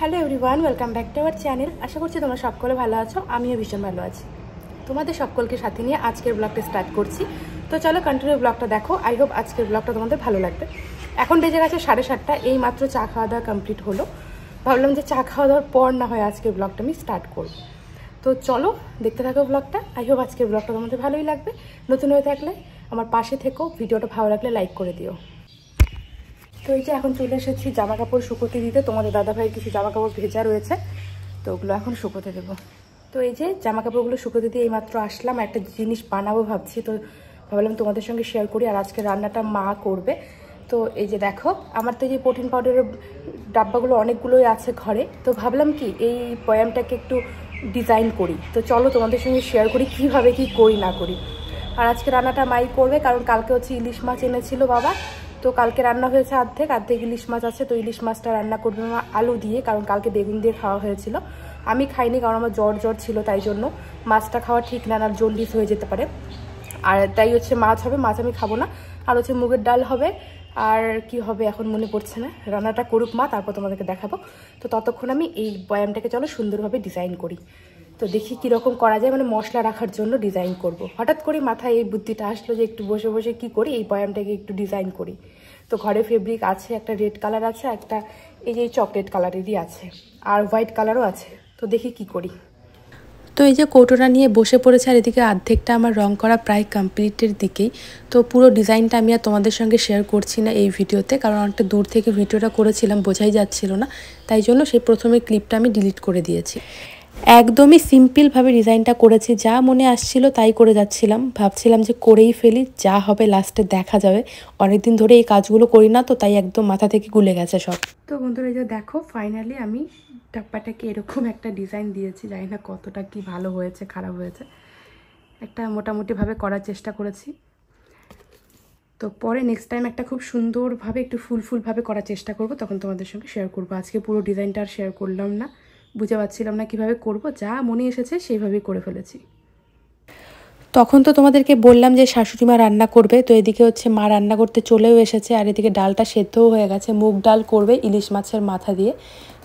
Hello everyone, welcome back to our channel. আশা করছি তোমরা সকলে ভালো আছো, আমিও ভীষণ ভালো আছি। তোমাদের সকলকে সাথে নিয়ে আজকের ব্লগটা স্টার্ট করছি। তো চলো কন্টিনিউ ব্লগটা দেখো। আই হোপ আজকের ব্লগটা তোমাদের ভালো লাগবে। এখন বেজে গেছে 7:30, এই মাত্র চা খাওয়া দাওয়া কমপ্লিট হলো। ভাবলাম যে চা খাওয়া দাওয়ার পর না হয় আজকের ব্লগটা আমি স্টার্ট করব। তো চলো দেখতে থাকো ব্লগটা। আই হোপ আজকের ব্লগটা তোমাদের ভালোই লাগবে। নতুন হয়ে থাকলে আমার পাশে থেকো, ভিডিওটা ভালো লাগলে লাইক করে দিও। তো এই যে এখন চলে এসেছি জামা কাপড় শুকোতে দিতে। তোমাদের দাদাভাইয়ের কিছু জামা কাপড় ভেজা রয়েছে, তো ওগুলো এখন শুকোতে দেবো। তো এই যে জামা কাপড়গুলো শুকোতে দিয়ে এইমাত্র আসলাম। একটা জিনিস বানাবো ভাবছি, তো ভাবলাম তোমাদের সঙ্গে শেয়ার করি। আর আজকে রান্নাটা মা করবে। তো এই যে দেখো, আমার তো এই যে প্রোটিন পাউডারের ডাব্বাগুলো অনেকগুলোই আছে ঘরে। তো ভাবলাম কি এই বয়ামটাকে একটু ডিজাইন করি। তো চলো তোমাদের সঙ্গে শেয়ার করি কীভাবে কি করি না করি। আর আজকে রান্নাটা মাই করবে, কারণ কালকে হচ্ছে ইলিশ মাছ এনেছিল বাবা। তো কালকে রান্না হয়েছে অর্ধেক ইলিশ মাছ আছে। তো ইলিশ মাছটা রান্না করবে মা আলু দিয়ে, কারণ কালকে বেগুন দিয়ে খাওয়া হয়েছিল। আমি খাইনি, কারণ আমার জ্বর ছিল, তাই জন্য মাছটা খাওয়া ঠিক না, আর জন্ডিস হয়ে যেতে পারে। আর তাই হচ্ছে মাছ হবে, মাছ আমি খাবো না। আর হচ্ছে মুগের ডাল হবে। আর কি হবে এখন মনে পড়ছে না। রান্নাটা করুক মা, তারপর তোমাদেরকে দেখাবো। তো ততক্ষণ আমি এই বয়ামটাকে চলো সুন্দরভাবে ডিজাইন করি। তো দেখি কীরকম করা যায়, মানে মশলা রাখার জন্য ডিজাইন করব। হঠাৎ করে মাথায় এই বুদ্ধিটা আসলো যে একটু বসে বসে কি করি, এই বয়ামটাকে একটু ডিজাইন করি। তো ঘরে ফেব্রিক আছে, একটা রেড কালার আছে, একটা এই যে চকলেট কালারেরই আছে, আর হোয়াইট কালারও আছে। তো দেখি কি করি। তো এই যে কৌটোটা নিয়ে বসে পড়েছে, আর এদিকে অর্ধেকটা আমার রং করা প্রায় কমপ্লিটের দিকেই। তো পুরো ডিজাইনটা আমি আর তোমাদের সঙ্গে শেয়ার করছি না এই ভিডিওতে, কারণ অনেকটা দূর থেকে ভিডিওটা করেছিলাম, বোঝাই যাচ্ছিল না। তাই জন্য সেই প্রথমে ক্লিপটা আমি ডিলিট করে দিয়েছি। একদমই সিম্পলভাবে ডিজাইনটা করেছি, যা মনে আসছিল তাই করে যাচ্ছিলাম। ভাবছিলাম যে করেই ফেলি, যা হবে লাস্টে দেখা যাবে। অনেকদিন ধরে এই কাজগুলো করি না, তো তাই একদম মাথা থেকে গুলে গেছে সব। তো বন্ধুরা এই যে দেখো, ফাইনালি আমি ডাব্বাটাকে এরকম একটা ডিজাইন দিয়েছি। জানি না কতটা কি ভালো হয়েছে খারাপ হয়েছে, একটা মোটামুটিভাবে করার চেষ্টা করেছি। তো পরে নেক্সট টাইম একটা খুব সুন্দরভাবে একটু ফুলভাবে করার চেষ্টা করব, তখন তোমাদের সঙ্গে শেয়ার করব। আজকে পুরো ডিজাইনটা আর শেয়ার করলাম না, বুঝে পাচ্ছিলাম না কিভাবে করব, যা মনে এসেছে সেইভাবেই করে ফেলেছি। তখন তো তোমাদেরকে বললাম যে শাশুড়ি মা রান্না করবে। তো এদিকে হচ্ছে মা রান্না করতে চলেও এসেছে, আর এদিকে ডালটা সেদ্ধও হয়ে গেছে। মুগ ডাল করবে ইলিশ মাছের মাথা দিয়ে।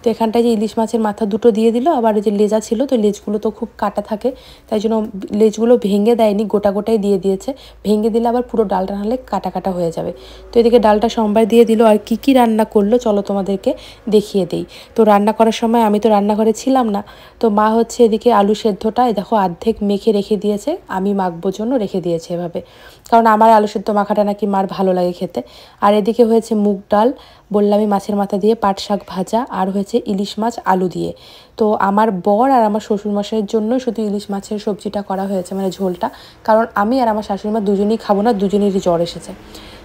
তো এখানটায় যে ইলিশ মাছের মাথা দুটো দিয়ে দিল, আবার যে লেজা ছিল, তো লেজগুলো তো খুব কাটা থাকে, তাই জন্য লেজগুলো ভেঙে দেয়নি, গোটাই দিয়ে দিয়েছে। ভেঙে দিলে আবার পুরো ডালটা নাহলে কাটা হয়ে যাবে। তো এদিকে ডালটা সোমবার দিয়ে দিল। আর কি রান্না করলো চলো তোমাদেরকে দেখিয়ে দেই। তো রান্না করার সময় আমি তো রান্নাঘরে ছিলাম না। তো মা হচ্ছে এদিকে আলু সেদ্ধটা দেখো অর্ধেক মেখে রেখে দিয়েছে, আমি মাখবো জন্য রেখে দিয়েছে এভাবে, কারণ আমার আলু সেদ্ধ মাখাটা নাকি মার ভালো লাগে খেতে। আর এদিকে হয়েছে মুগ ডাল, বললামই মাছের মাথা দিয়ে, পাট শাক ভাজা, আর হয়েছে ইলিশ মাছ আলু দিয়ে। তো আমার বর আর আমার শ্বশুরমশাইয়ের জন্য শুধু ইলিশ মাছের সবজিটা করা হয়েছে, মানে ঝোলটা, কারণ আমি আর আমার শাশুড়ি মা দুজনেই খাবো না, দুজনেরই জ্বর এসেছে।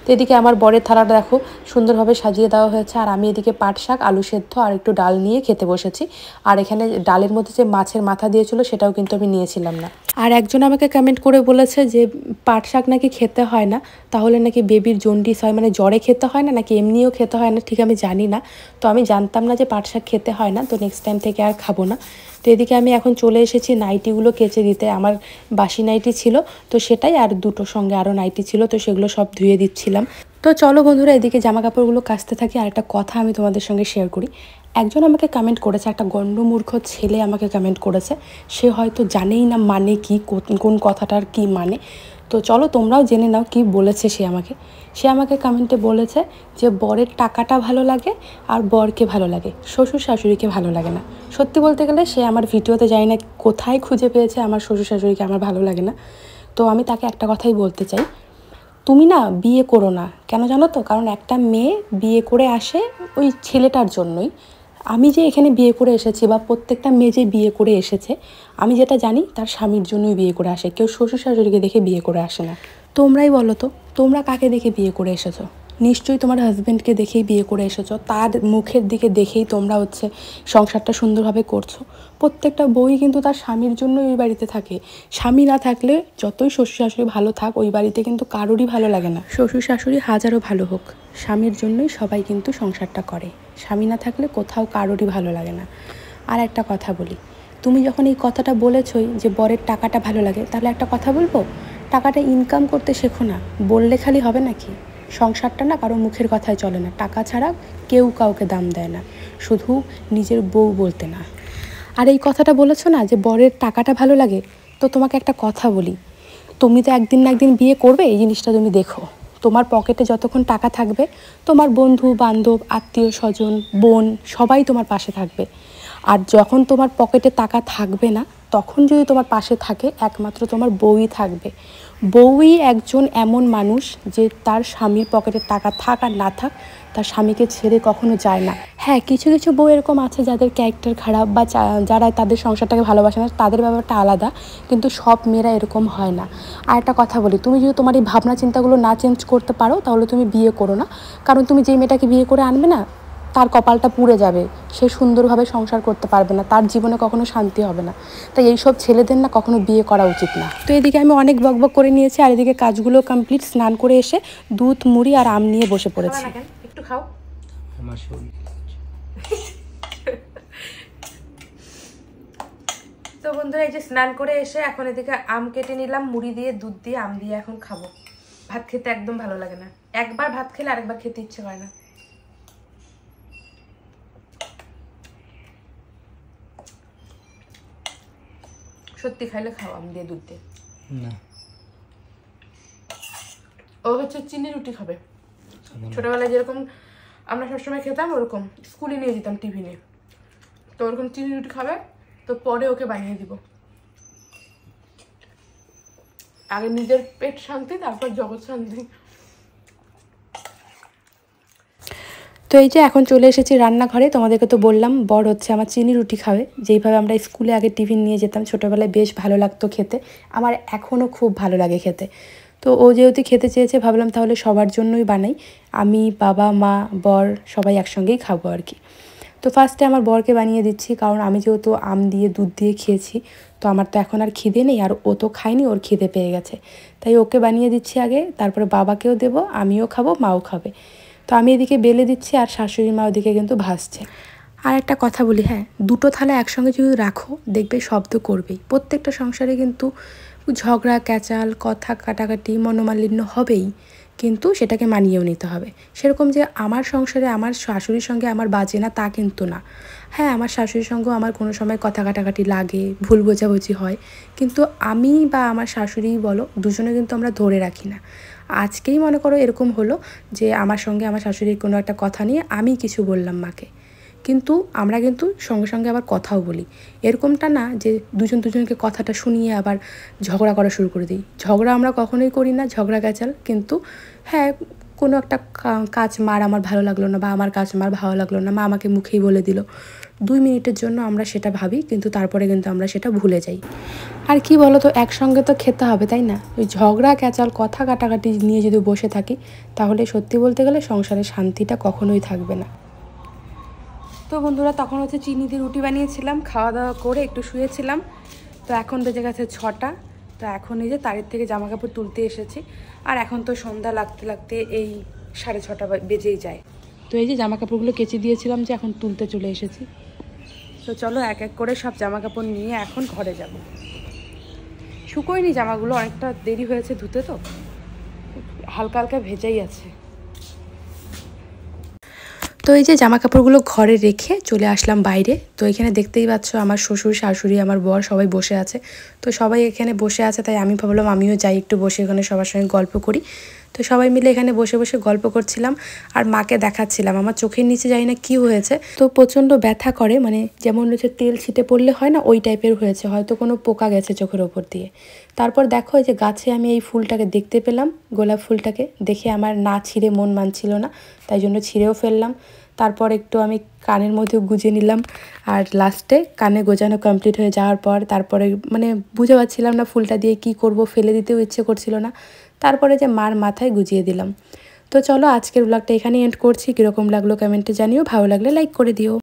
তো এদিকে আমার বরের থালাটা দেখো সুন্দরভাবে সাজিয়ে দেওয়া হয়েছে, আর আমি এদিকে পাট শাক আলু সেদ্ধ আর একটু ডাল নিয়ে খেতে বসেছি। আর এখানে ডালের মধ্যে যে মাছের মাথা দিয়েছিল সেটাও কিন্তু আমি নিয়েছিলাম না। আর একজন আমাকে কমেন্ট করে বলেছে যে পাট শাক নাকি খেতে হয় না, তাহলে নাকি বেবির জন্ডিস হয়, মানে জ্বরে খেতে হয় না নাকি এমনিও খেতে হয় না, ঠিক আমি জানি না। তো আমি জানতাম না যে পাট শাক খেতে হয় না, তো নেক্সট টাইম থেকে আর খাবো না। তো এদিকে আমি এখন চলে এসেছি নাইটিগুলো কেচে দিতে। আমার বাসি নাইটি ছিল তো সেটাই, আর দুটোর সঙ্গে আরও নাইটি ছিল, তো সেগুলো সব ধুয়ে দিচ্ছিলাম। তো চলো বন্ধুরা এদিকে জামা কাপড়গুলো কাচতে থাকি। আর একটা কথা আমি তোমাদের সঙ্গে শেয়ার করি। একজন আমাকে কমেন্ট করেছে, একটা গণ্ডমূর্খ ছেলে আমাকে কমেন্ট করেছে। সে হয়তো জানেই না মানে কি, কোন কথাটার কি মানে। তো চলো তোমরাও জেনে নাও কি বলেছে সে আমাকে কমেন্টে বলেছে যে বরের টাকাটা ভালো লাগে আর বরকে ভালো লাগে, শ্বশুর শাশুড়িকে ভালো লাগে না। সত্যি বলতে গেলে সে আমার ভিডিওতে জানি না কোথায় খুঁজে পেয়েছে আমার শ্বশুর শাশুড়িকে আমার ভালো লাগে না। তো আমি তাকে একটা কথাই বলতে চাই, তুমি না বিয়ে করো না। কেন জানো তো? কারণ একটা মেয়ে বিয়ে করে আসে ওই ছেলেটার জন্যই। আমি যে এখানে বিয়ে করে এসেছি, বা প্রত্যেকটা মেয়ে যে বিয়ে করে এসেছে, আমি যেটা জানি তার স্বামীর জন্যই বিয়ে করে আসে, কেউ শ্বশুর শাশুড়িকে দেখে বিয়ে করে আসে না। তোমরাই বলো তো, তোমরা কাকে দেখে বিয়ে করে এসেছো? নিশ্চয়ই তোমার হাজব্যান্ডকে দেখেই বিয়ে করে এসেছো, তার মুখের দিকে দেখেই তোমরা হচ্ছে সংসারটা সুন্দরভাবে করছো। প্রত্যেকটা বউই কিন্তু তার স্বামীর জন্য ওই বাড়িতে থাকে। স্বামী না থাকলে যতই শ্বশুর শাশুড়ি ভালো থাক, ওই বাড়িতে কিন্তু কারোরই ভালো লাগে না। শ্বশুর শাশুড়ি হাজারও ভালো হোক, স্বামীর জন্যই সবাই কিন্তু সংসারটা করে। স্বামী না থাকলে কোথাও কারোরই ভালো লাগে না। আর একটা কথা বলি, তুমি যখন এই কথাটা বলেছই যে বরের টাকাটা ভালো লাগে, তাহলে একটা কথা বলবো, টাকাটা ইনকাম করতে শেখো না। বললে খালি হবে নাকি? সংসারটা না কারো মুখের কথায় চলে না, টাকা ছাড়া কেউ কাউকে দাম দেয় না। শুধু নিজের বউ বলতে না। আর এই কথাটা বলেছো না যে বরের টাকাটা ভালো লাগে, তো তোমাকে একটা কথা বলি, তুমি তো একদিন না একদিন বিয়ে করবে, এই জিনিসটা তুমি দেখো। তোমার পকেটে যতক্ষণ টাকা থাকবে, তোমার বন্ধু বান্ধব আত্মীয় স্বজন বোন সবাই তোমার পাশে থাকবে। আর যখন তোমার পকেটে টাকা থাকবে না, তখন যদি তোমার পাশে থাকে একমাত্র তোমার বউই থাকবে। বউই একজন এমন মানুষ যে তার স্বামীর পকেটে টাকা থাক আর না থাক, তার স্বামীকে ছেড়ে কখনো যায় না। হ্যাঁ, কিছু কিছু বউ এরকম আছে যাদের ক্যারেক্টার খারাপ বা যারা তাদের সংসারটাকে ভালোবাসে না, তাদের ব্যাপারটা আলাদা, কিন্তু সব মেয়েরা এরকম হয় না। আর একটা কথা বলি, তুমি যদি তোমার এই ভাবনা চিন্তাগুলো না চেঞ্জ করতে পারো, তাহলে তুমি বিয়ে করো না। কারণ তুমি যেই মেয়েটাকে বিয়ে করে আনবে না, তার কপালটা পুড়ে যাবে, সে সুন্দরভাবে সংসার করতে পারবে না, তার জীবনে কখনো শান্তি হবে না। তাই এইসব ছেলেদের না কখনো বিয়ে করা উচিত না। তো এদিকে আমি অনেক বকবক করে নিয়েছি, আর এদিকে কাজগুলো কমপ্লিট। স্নান করে এসে দুধ মুড়ি আর আম নিয়ে বসে পড়েছি। একটু খাও। আমার শরীর তো বন্ধুরা, এই যে স্নান করে এসে এখন এদিকে আম কেটে নিলাম, মুড়ি দিয়ে দুধ দিয়ে আম দিয়ে এখন খাবো। ভাত খেতে একদম ভালো লাগে না, একবার ভাত খেলে আরেকবার খেতে ইচ্ছে করে না। সত্যি খাইলে খাও আম দিয়ে দুধ দিয়ে। না, ও হচ্ছে চিনি রুটি খাবে। ছোটবেলায় যেরকম আমরা সবসময় খেতাম, ওরকম স্কুলে নিয়ে যেতাম টিফিনে, তো ওরকম চিনি রুটি খাবে। তো পরে ওকে বানিয়ে দিব। আগে নিজের পেট শান্তি, তারপর জগৎ শান্তি। তো এই যে এখন চলে এসেছি রান্নাঘরে। তোমাদেরকে তো বললাম বর হচ্ছে আমার চিনি রুটি খাবে। যেইভাবে আমরা স্কুলে আগে টিফিন নিয়ে যেতাম ছোটোবেলায়, বেশ ভালো লাগতো খেতে, আমার এখনও খুব ভালো লাগে খেতে। তো ও যেহেতু খেতে চেয়েছে, ভাবলাম তাহলে সবার জন্যই বানাই। আমি বাবা মা বর সবাই একসঙ্গেই খাবো আর কি। তো ফার্স্টে আমার বরকে বানিয়ে দিচ্ছি, কারণ আমি যেহেতু আম দিয়ে দুধ দিয়ে খেয়েছি, তো আমার তো এখন আর খিদে নেই, আর ও তো খায়নি, ওর খিদে পেয়ে গেছে, তাই ওকে বানিয়ে দিচ্ছি আগে। তারপরে বাবাকেও দেবো, আমিও খাবো, মাও খাবে। তো আমি এদিকে বেলে দিচ্ছি, আর শাশুড়ি মা ওদিকে কিন্তু ভাজছে। আর একটা কথা বলি, হ্যাঁ, দুটো থালা একসঙ্গে যদি রাখো, দেখবে শব্দ করবেই। প্রত্যেকটা সংসারে কিন্তু ঝগড়া ক্যাচাল কথা কাটাকাটি মনোমালিন্য হবেই, কিন্তু সেটাকে মানিয়েও নিতে হবে। সেরকম যে আমার সংসারে আমার শাশুড়ির সঙ্গে আমার বাজে না, তা কিন্তু না। হ্যাঁ, আমার শাশুড়ির সঙ্গেও আমার কোনো সময় কথা কাটাকাটি লাগে, ভুল বোঝাবুঝি হয়, কিন্তু আমি বা আমার শাশুড়িই বলো, দুজনে কিন্তু আমরা ধরে রাখি না। আজকেই মনে করো এরকম হলো যে আমার সঙ্গে আমার শাশুড়ির কোনো একটা কথা নিয়ে আমি কিছু বললাম মাকে, কিন্তু আমরা কিন্তু সঙ্গে সঙ্গে আবার কথাও বলি। এরকমটা না যে দুজনকে কথাটা শুনিয়ে আবার ঝগড়া করা শুরু করে দিই। ঝগড়া আমরা কখনোই করি না, ঝগড়া ক্যাচাল। কিন্তু হ্যাঁ, কোনো একটা কাজ মার আমার ভালো লাগলো না, বা আমার কাজ মার ভালো লাগলো না, মা আমাকে মুখেই বলে দিল, 2 মিনিটের জন্য আমরা সেটা ভাবি, কিন্তু তারপরে কিন্তু আমরা সেটা ভুলে যাই। আর কি বলো তো, একসঙ্গে তো খেতে হবে, তাই না? ওই ঝগড়া ক্যাচাল কথা কাটাকাটি নিয়ে যদি বসে থাকি, তাহলে সত্যি বলতে গেলে সংসারে শান্তিটা কখনোই থাকবে না। তো বন্ধুরা, তখন হচ্ছে চিনি দিয়ে রুটি বানিয়েছিলাম, খাওয়া দাওয়া করে একটু শুয়েছিলাম। তো এখন বেজে গেছে 6টা। তো এখন এই যে তারের থেকে জামা কাপড় তুলতে এসেছি, আর এখন তো সন্ধ্যা লাগতে লাগতে এই 6:30 বেজেই যায়। তো এই যে জামা কাপড়গুলো কেচে দিয়েছিলাম, যে এখন তুলতে চলে এসেছি। তো চলো এক এক করে সব জামা কাপড় নিয়ে এখন ঘরে যাব। শুকোয়নি জামাগুলো, অনেকটা দেরি হয়েছে ধুতে, তো হালকা হালকা ভেজাই আছে। তো এই যে জামা কাপড়গুলো ঘরে রেখে চলে আসলাম বাইরে। তো এখানে দেখতেই পাচ্ছ আমার শ্বশুর শাশুড়ি আমার বর সবাই বসে আছে। তো সবাই এখানে বসে আছে, তাই আমি ভাবলাম আমিও যাই, একটু বসে এখানে সবার সঙ্গে গল্প করি। তো সবাই মিলে এখানে বসে বসে গল্প করছিলাম, আর মাকে দেখাচ্ছিলাম আমার চোখের নিচে জানি না কি হয়েছে, তো প্রচণ্ড ব্যথা করে, মানে যেমন হচ্ছে তেল ছিটে পড়লে হয় না, ওই টাইপের হয়েছে, হয়তো কোনো পোকা গেছে চোখের ওপর দিয়ে। তারপর দেখো এই যে গাছে আমি এই ফুলটাকে দেখতে পেলাম, গোলাপ ফুলটাকে দেখে আমার না ছিঁড়ে মন মানছিল না, তাই জন্য ছিঁড়েও ফেললাম। তারপর একটু আমি কানের মধ্যে গুজে নিলাম, আর লাস্টে কানে গোজানো কমপ্লিট হয়ে যাওয়ার পর তারপরে মানে বুঝে পাচ্ছিলাম না ফুলটা দিয়ে কি করব, ফেলে দিতেও ইচ্ছে করছিল না। তারপরে যে মার মাথায় গুজিয়ে দিলাম। তো চলো আজকের ব্লগটা এখানেই এন্ড করছি। কীরকম লাগলো কমেন্টে জানিও, ভালো লাগলে লাইক করে দিও।